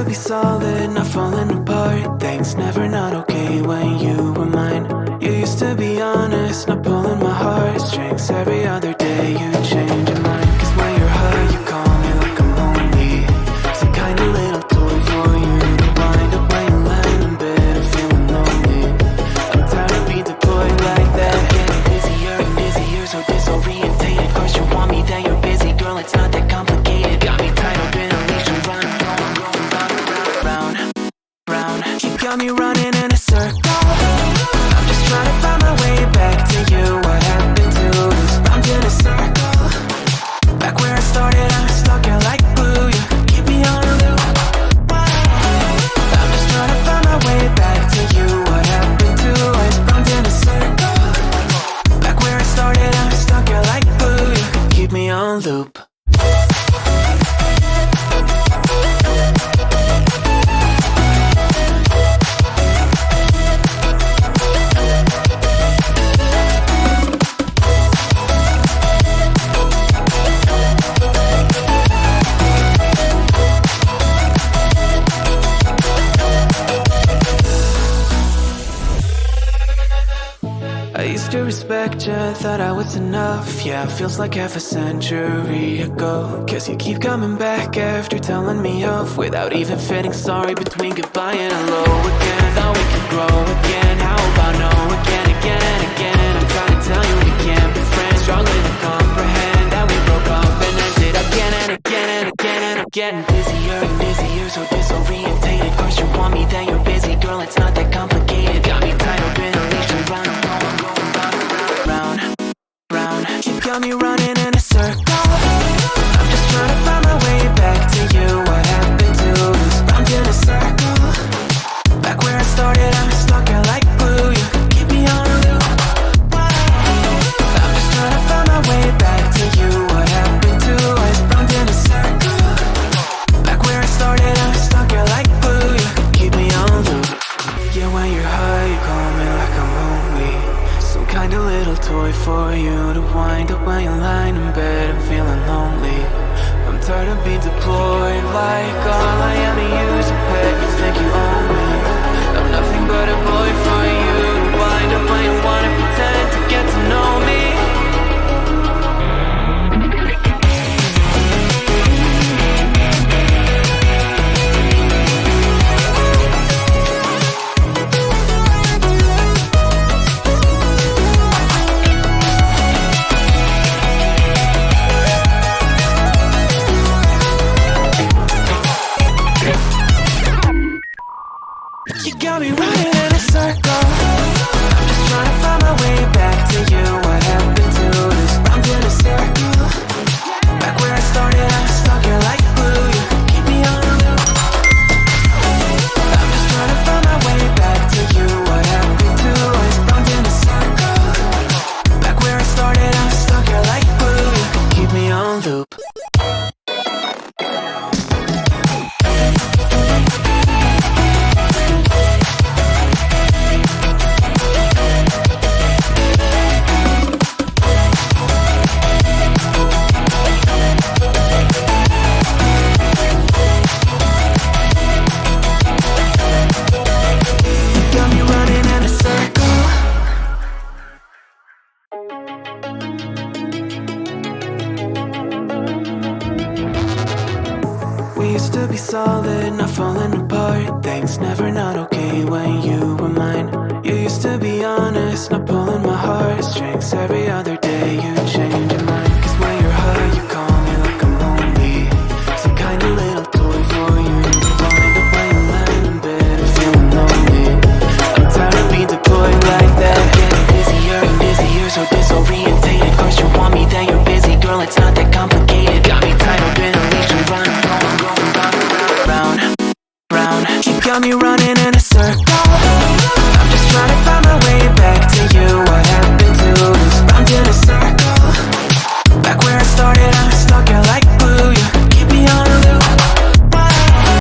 be solid, not falling apart. Things never not okay when you were mine. You used to be honest, not pulling my heartstrings. Every other day you change your mind. Cause when you're high you call me like I'm lonely. Some kind of little toy for you to wind up when you land in bed and feeling lonely. I'm tired of being deployed like that. Getting busier and busier, so disorientated. Cause you want me, then you're busy. Girl, it's not that complicated. Got me tied up in a leash and running, round, round. You got me running in a circle. I'm just trying to find my way back to you. What happened to us? Round in a circle. Back where I started, I'm stuck here like glue. You keep me on a loop. I'm just trying to find my way back to you. What happened to us? Round in a circle. Back where I started, I'm stuck here like glue. You keep me on loop. I used to respect you, thought I was enough. Yeah, it feels like half a century ago. Cause you keep coming back after telling me off, without even fitting sorry between goodbye and hello again. Thought we could grow again, how about no again, again and again. I'm trying to tell you we can't be friends, struggling to comprehend that we broke up and ended again and again and again. And I'm getting busier and busier, so disorientated. First you want me, then you're busy. Girl, it's not that complicated. Got me tied up in a leash and round. You got me running in a circle. I'm just trying to find my way back to you. What happened to us? Round in a circle. Back where I started, I'm stuck here like glue. You keep me on a loop. I'm just trying to find my way back to you. What happened to us? Round in a circle. Back where I started, I'm stuck here like glue. You keep me on loop. Yeah, when you're high, you call me like I'm lonely. Some kind of little toy for you to wind up when you lie in bed and feeling lonely. I'm tired of being deployed like all I am to use a pet. You think you own me? I'm nothing but a boy for you to wind up when you wanna pretend to get to know me. You got me running in a circle. I'm just trying to find my way back to you. What happened to us? Round in a circle. Back where I started, I'm stuck here like glue. You keep me on a loop. I'm just trying to find my way back to you. What happened to us? Round in a circle. Back where I started, I'm stuck here like glue. You keep me on loop. Solid, not falling apart. Things never not okay when you were mine. You used to be honest, not pulling my heartstrings. Every other day you change your mind. Cause when you're high you call me like I'm lonely. Some kind of little toy for you to wind up when you land in bed and feeling lonely. I'm tired of being deployed like that. Getting busier and busier, so disorientated. First you want me, then you're busy. Girl, it's not that complicated. Got me tied up in a leash and running, round. You got me running in a circle.